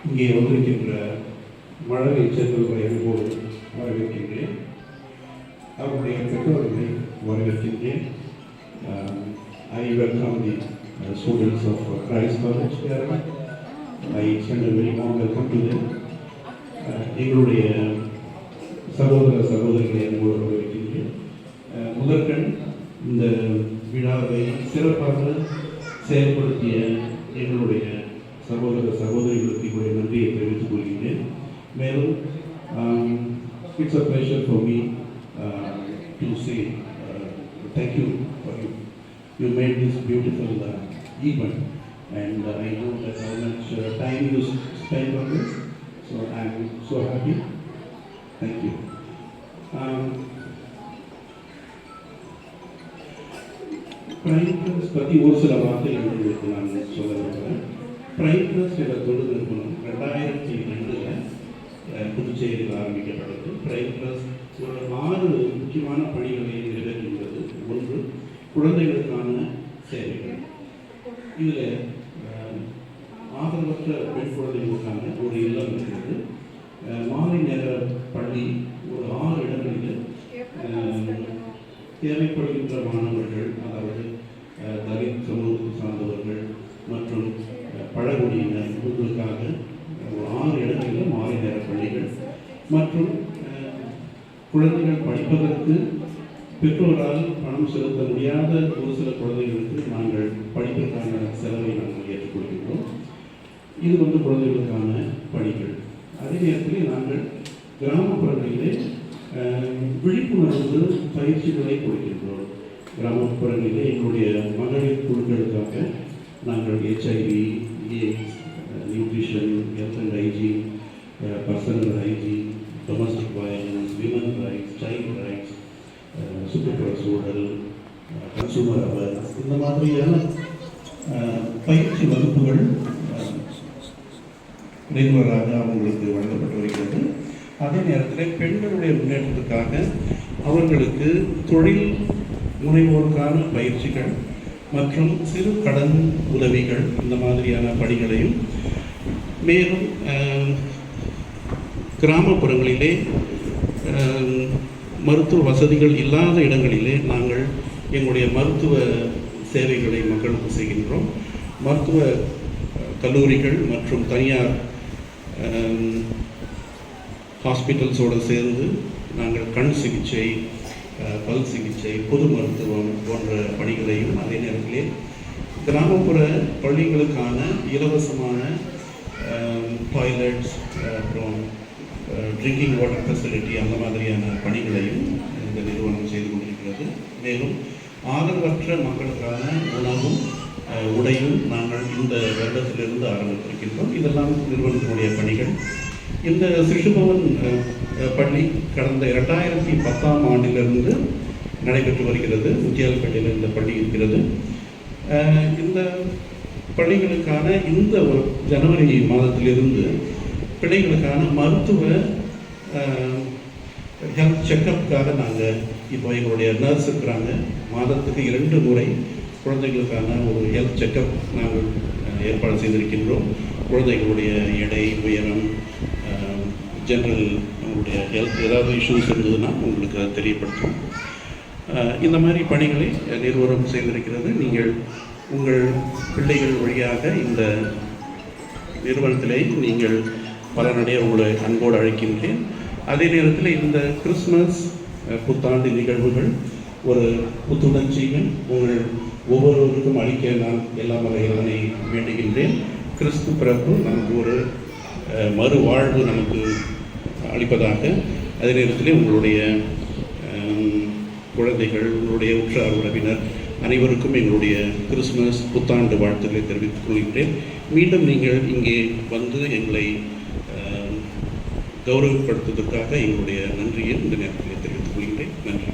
இங்கே வந்திருக்கின்ற மழலை செல்வர்களை அன்போடு வரவேற்கின்றேன். அவருடைய பெற்றோர்களை வரவேற்கின்றேன். I welcome the students of Christ College Kerala. I extend a very warm welcome to them. எங்களுடைய சகோதர சகோதரிகளை அன்போடு வரவேற்கின்றேன். முதற்கண் இந்த விழாவை சிறப்பாக செயல்படுத்திய எங்களுடைய சகோதர சகோதரிகளுக்கு என்னுடைய நன்றியை தெரிவித்துக் கொள்கின்றேன். மேலும் it's a pleasure for me to say thank you for you made this beautiful event, and I know that how much time you spent on this, so I am so happy. Thank you. Prime trust பற்றி ஒரு சில வார்த்தைகள் உங்களுக்கு நான் சொல்ல விரும்புகிறேன். Prime trust என்ற தொழில் நிறுவனம் 2002 புதுச்சேரியில் ஆரம்பிக்கப்பட்டது. பிரைம் ட்ரஸ்ட் ஒரு 6 முக்கியமான பணிகளை நிறைவேற்றுகிறது. ஒன்று, குழந்தைகளுக்கான சேவைகள். இதில் ஆதரவற்ற பெண் குழந்தைகளுக்கான ஒரு இல்லம் இருக்கிறது. மாலை நேர பள்ளி ஒரு 6 இடங்களில் தேவைப்படுகின்ற மாணவர்கள், அதாவது தலித் சமூகத்தை சார்ந்தவர்கள் மற்றும் பழங்குடியினர் இவர்களுக்காக ஒரு 6 இடங்களில் மாலை நேர பள்ளிகள் மற்றும் குழந்தைகள் படிப்பதற்கு பெற்றோரால் பணம் செலுத்த முடியாத ஒரு சில குழந்தைகளுக்கு நாங்கள் படிப்பதற்கான செலவை நாங்கள் ஏற்றுக்கொள்கின்றோம். இது குழந்தைகளுக்கான பணிகள். அதே நேரத்தில் நாங்கள் கிராமப்புறங்களிலே விழிப்புணர்வு பயிற்சிகளை கொடுக்கின்றோம். கிராமப்புறங்களிலே எங்களுடைய மகளிர் குழுக்களுக்காக நாங்கள் HIV, AIDS, nutrition, health and hygiene, personal hygiene, domestic violence, women rights, child rights, சுற்றுப்புற சூழல், கன்சூமர் அவேர்னஸ், இந்த மாதிரியான பயிற்சி வகுப்புகள் ரெகுலராக அவங்களுக்கு வழங்கப்பட்டு வருகிறது. அதே நேரத்தில் பெண்களுடைய முன்னேற்றத்துக்காக அவர்களுக்கு தொழில் முனைவோருக்கான பயிற்சிகள் மற்றும் சிறு கடன் உதவிகள், இந்த மாதிரியான பணிகளையும், மேலும் கிராமப்புறங்களிலே மருத்துவ வசதிகள் இல்லாத இடங்களிலே நாங்கள் எங்களுடைய மருத்துவ சேவைகளை மக்களுக்கு செய்கின்றோம். மருத்துவ கல்லூரிகள் மற்றும் தனியார் ஹாஸ்பிட்டல்ஸோடு சேர்ந்து நாங்கள் கண் சிகிச்சை, பல் சிகிச்சை, பொது மருத்துவம் போன்ற பணிகளையும், அதே நேரத்திலே கிராமப்புற பள்ளிகளுக்கான இலவசமான டாய்லெட்ஸ், அப்புறம் ட்ரிங்கிங் வாட்டர் ஃபெசிலிட்டி, அந்த மாதிரியான பணிகளையும் இந்த நிறுவனம் செய்து கொண்டிருக்கிறது. மேலும் ஆதரவற்ற மக்களுக்கான உணவும் உடையும் நாங்கள் இந்த வருடத்திலிருந்து ஆரம்பித்திருக்கின்றோம். இதெல்லாம் நிறுவனத்தினுடைய பணிகள். இந்த சிசுபவன் பள்ளி கடந்த 2010ஆம் ஆண்டிலிருந்து நடைபெற்று வருகிறது. முத்தியால்பேட்டையில் இந்த பள்ளி இருக்கிறது. இந்த பள்ளிகளுக்கான இந்த ஜனவரி மாதத்திலிருந்து பிள்ளைகளுக்கான மருத்துவ ஹெல்த் செக்கப்புக்காக நாங்கள் இப்போ எங்களுடைய நர்ஸ் இருக்கிறாங்க. மாதத்துக்கு 2 முறை குழந்தைகளுக்கான ஒரு ஹெல்த் செக்கப் நாங்கள் ஏற்பாடு செய்திருக்கின்றோம். குழந்தைகளுடைய எடை, உயரம், ஜென்ரல் அவங்களுடைய ஹெல்த் ஏதாவது இஷ்யூஸ் இருந்ததுன்னா உங்களுக்கு அதை தெரியப்படுத்தும். இந்த மாதிரி பணிகளை நிறுவனம் செய்திருக்கிறது. நீங்கள் உங்கள் பிள்ளைகள் வழியாக இந்த நிறுவனத்திலே நீங்கள் பலனடைய உங்களை அன்போடு அழைக்கின்றேன். அதே நேரத்தில் இந்த கிறிஸ்மஸ் புத்தாண்டு நிகழ்வுகள் ஒரு புத்துணர்ச்சியும் உங்கள் ஒவ்வொருவருக்கும் அளிக்க நான் எல்லா வகையிலானே வேண்டுகின்றேன். கிறிஸ்து பிறப்பு நமக்கு ஒரு மறுவாழ்வு நமக்கு அளிப்பதாக. அதே நேரத்தில் உங்களுடைய குழந்தைகள், உங்களுடைய உற்றார் உறவினர் அனைவருக்கும் எங்களுடைய கிறிஸ்மஸ் புத்தாண்டு வாழ்த்துக்களை தெரிவித்துக் கொள்கின்றேன். மீண்டும் நீங்கள் இங்கே வந்து எங்களை கௌரவப்படுத்துவதற்காக எங்களுடைய நன்றியை இந்த நேரத்தில் தெரிவித்துக் கொள்கின்றேன். நன்றி.